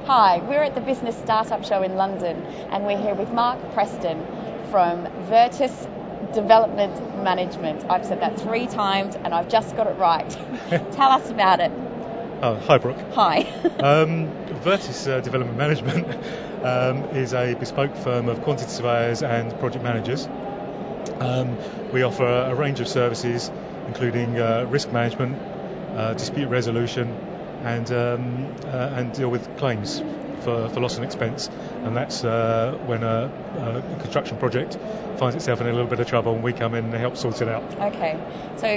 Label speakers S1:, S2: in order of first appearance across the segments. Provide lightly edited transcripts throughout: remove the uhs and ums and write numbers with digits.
S1: Hi, we're at the Business Startup Show in London and we're here with Marc Preston from Vertice Development Management. I've said that 3 times and I've just got it right. Tell us about it.
S2: Hi, Brooke.
S1: Hi.
S2: Vertice Development Management is a bespoke firm of quantity surveyors and project managers. We offer a range of services, including risk management, dispute resolution, and deal with claims for loss and expense. And that's when a construction project finds itself in a little bit of trouble, and we come in and help sort it out.
S1: Okay, so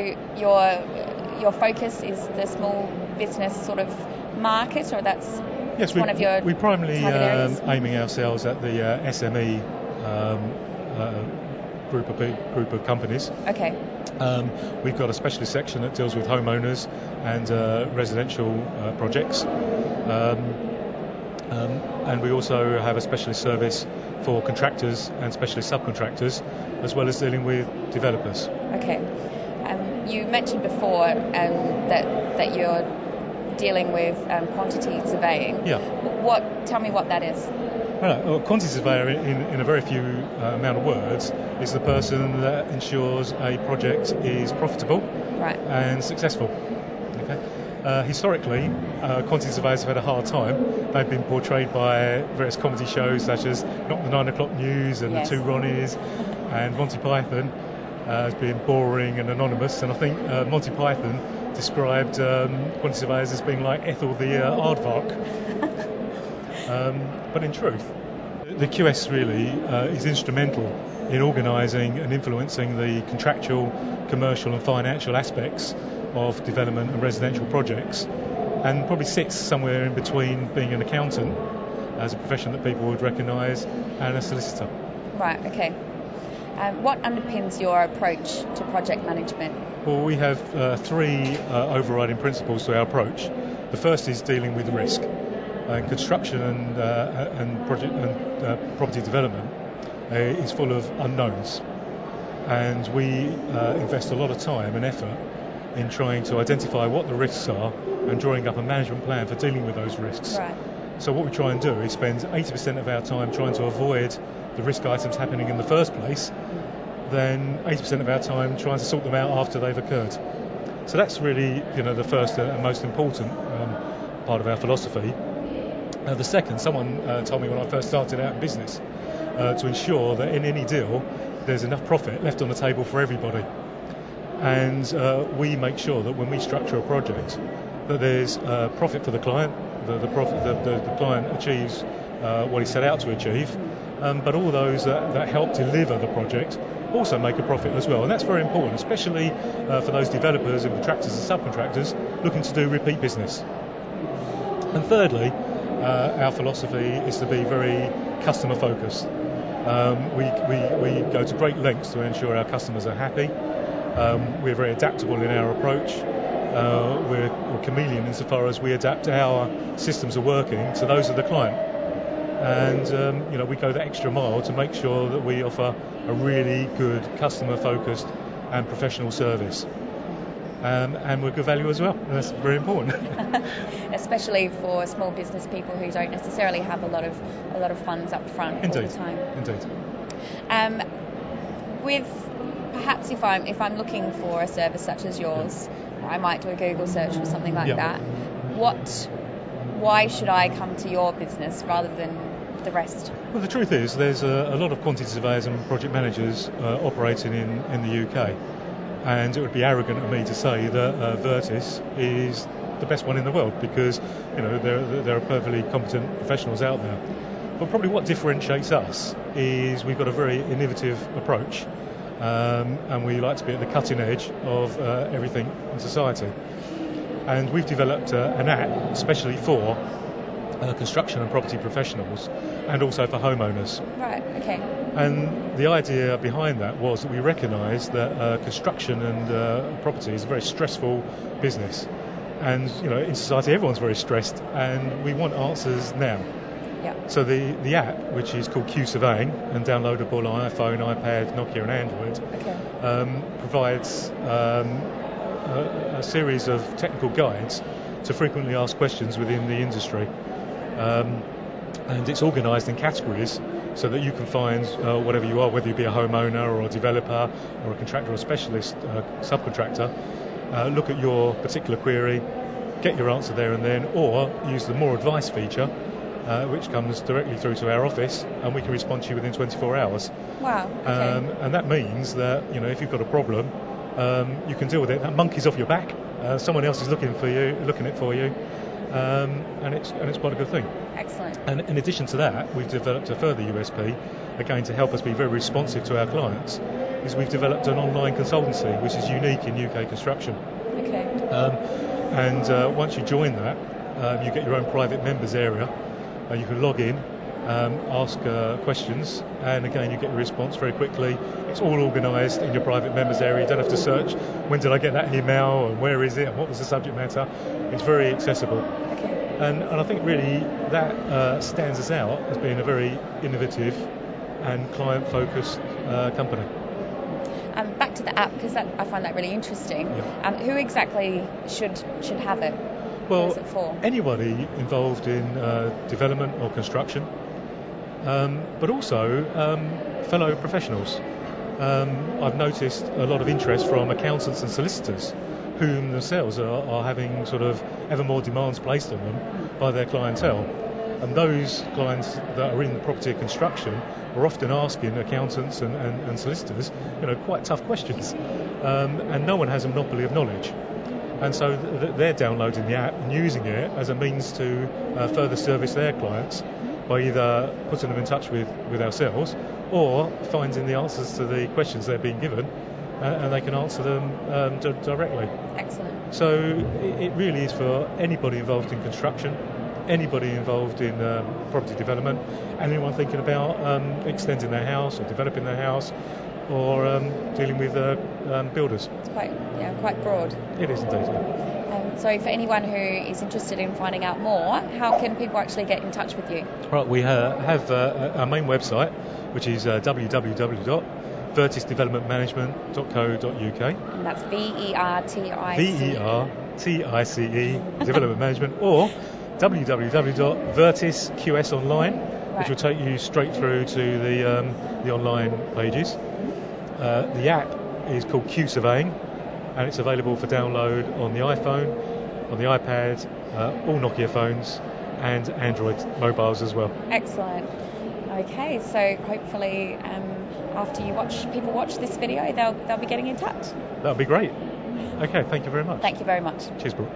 S1: your focus is the small business sort of market, or that's one of your
S2: we primarily
S1: target areas?
S2: Aiming ourselves at the SME group of companies.
S1: Okay.
S2: We've got a specialist section that deals with homeowners and residential projects. And we also have a specialist service for contractors and specialist subcontractors, as well as dealing with developers.
S1: Okay. You mentioned before that you're dealing with quantity surveying.
S2: Yeah.
S1: Tell me what that is.
S2: Well, quantity surveyor, in a very few amount of words, is the person that ensures a project is profitable and successful. Okay. Historically, quantity surveyors have had a hard time. They've been portrayed by various comedy shows such as Not the 9 O'Clock News and
S1: Yes.
S2: The Two Ronnies and Monty Python as being boring and anonymous. And I think Monty Python described quantity surveyors as being like Ethel the aardvark. But in truth, the QS really is instrumental in organising and influencing the contractual, commercial and financial aspects of development and residential projects, and probably sits somewhere in between being an accountant, as a profession that people would recognise, and a solicitor.
S1: Right, okay. What underpins your approach to project management?
S2: Well, we have 3 overriding principles to our approach. The first is dealing with risk. Construction and project and property development is full of unknowns, and we invest a lot of time and effort in trying to identify what the risks are and drawing up a management plan for dealing with those risks.
S1: Right.
S2: So what we try and do is spend 80% of our time trying to avoid the risk items happening in the first place, then 80% of our time trying to sort them out after they've occurred. So that's really, the first and most important part of our philosophy. The second, someone told me when I first started out in business, to ensure that in any deal there's enough profit left on the table for everybody. And we make sure that when we structure a project that there's profit for the client, the client achieves what he set out to achieve, but all those that help deliver the project also make a profit as well. And that's very important, especially for those developers and contractors and subcontractors looking to do repeat business. And thirdly, our philosophy is to be very customer focused. We go to great lengths to ensure our customers are happy. We're very adaptable in our approach. We're chameleon insofar as we adapt our systems of working to those of the client. And we go the extra mile to make sure that we offer a really good customer focused and professional service. And we're good value as well. And that's very important.
S1: Especially for small business people who don't necessarily have a lot of funds up front all the time.
S2: Indeed.
S1: Perhaps if I'm looking for a service such as yours, I might do a Google search or something like that. Why should I come to your business rather than the rest?
S2: Well, the truth is there's a lot of quantity surveyors and project managers operating in the UK. And it would be arrogant of me to say that Vertice is the best one in the world, because there are perfectly competent professionals out there. But probably what differentiates us is we've got a very innovative approach, and we like to be at the cutting edge of everything in society. And we've developed an app especially for construction and property professionals, and also for homeowners.
S1: Right, okay.
S2: And the idea behind that was that we recognised that construction and property is a very stressful business. And, in society everyone's very stressed, and we want answers now.
S1: Yeah.
S2: So the app, which is called Q Surveying and downloadable on iPhone, iPad, Nokia and Android, provides a series of technical guides to frequently asked questions within the industry. and it's organised in categories so that you can find whatever you are, whether you be a homeowner or a developer or a contractor or a specialist subcontractor, look at your particular query, get your answer there and then, or use the more advice feature, which comes directly through to our office, and we can respond to you within 24 hours.
S1: Wow. Okay.
S2: And that means that, if you've got a problem, you can deal with it. That monkey's off your back. Someone else is looking it for you, and it's quite a good thing.
S1: Excellent.
S2: And in addition to that, we've developed a further USP, again to help us be very responsive to our clients, is we've developed an online consultancy which is unique in UK construction.
S1: Okay.
S2: And once you join that, you get your own private members area. You can log in, ask questions, and again you get a response very quickly. It's all organised in your private members area. You don't have to search, when did I get that email, and where is it, and what was the subject matter. It's very accessible.
S1: Okay.
S2: And I think really that stands us out as being a very innovative and client-focused company.
S1: Back to the app, because I find that really interesting.
S2: Yeah.
S1: Who exactly should have it?
S2: Well,
S1: what is it for?
S2: Anybody involved in development or construction, but also fellow professionals. I've noticed a lot of interest from accountants and solicitors, whom themselves are having sort of ever more demands placed on them by their clientele. And those clients that are in property construction are often asking accountants and solicitors, quite tough questions. And no one has a monopoly of knowledge. And so they're downloading the app and using it as a means to further service their clients by either putting them in touch with ourselves or finding the answers to the questions they're being given, and they can answer them directly.
S1: Excellent.
S2: So it really is for anybody involved in construction, anybody involved in property development, anyone thinking about extending their house or developing their house, or dealing with builders.
S1: It's quite broad.
S2: It is indeed.
S1: So for anyone who is interested in finding out more, how can people actually get in touch with you?
S2: Right, we have our main website, which is www.verticedevelopmentmanagement.co.uk.
S1: And that's VERTICE.
S2: VERTICE Development Management, or www.vertice.online, which will take you straight through to the online pages. The app is called Q Surveying, and it's available for download on the iPhone, on the iPad, all Nokia phones, and Android mobiles as well.
S1: Excellent. Okay, so hopefully after people watch this video, they'll be getting in touch.
S2: That would be great. Okay, thank you very much.
S1: Thank you very much.
S2: Cheers, Brooke.